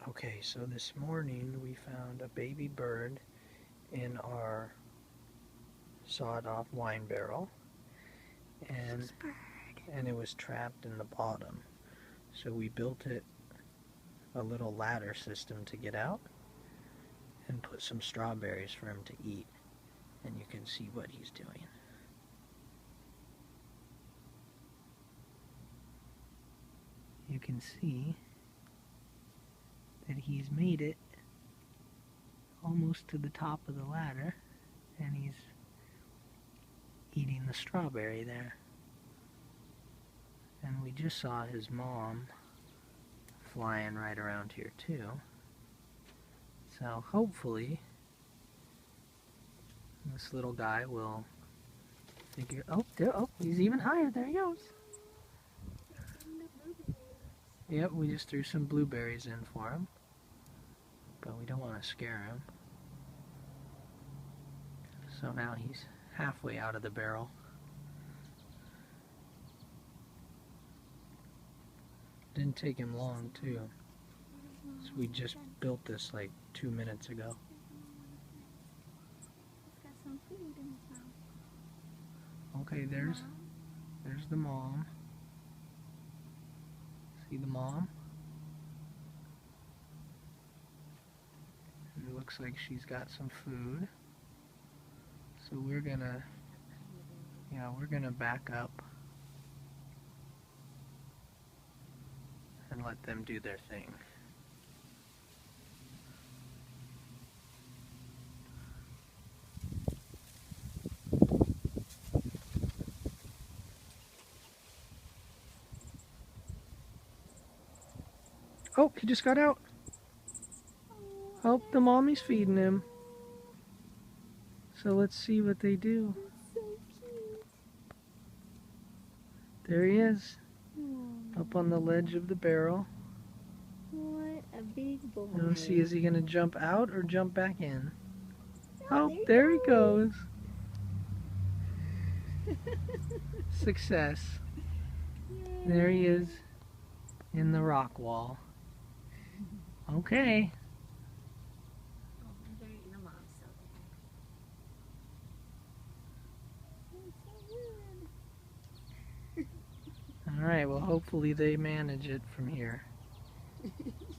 Okay, so this morning we found a baby bird in our sawed-off wine barrel, and it was trapped in the bottom. So we built it a little ladder system to get out and put some strawberries for him to eat, and you can see what he's doing. You can see that he's made it almost to the top of the ladder, and he's eating the strawberry there. And we just saw his mom flying right around here too. So hopefully this little guy will figure, oh, he's even higher. There he goes. Yep, we just threw some blueberries in for him, but we don't want to scare him. So now he's halfway out of the barrel. Didn't take him long too. So we just built this like 2 minutes ago. Okay, there's the mom. See the mom? And it looks like she's got some food. So we're gonna back up and let them do their thing. Oh, he just got out. Oh, the mommy's feeding him. So let's see what they do. There he is, up on the ledge of the barrel. What a big boy. Let's see, is he going to jump out or jump back in? Oh, there he goes. Success. There he is in the rock wall. Okay. Alright, well hopefully they manage it from here.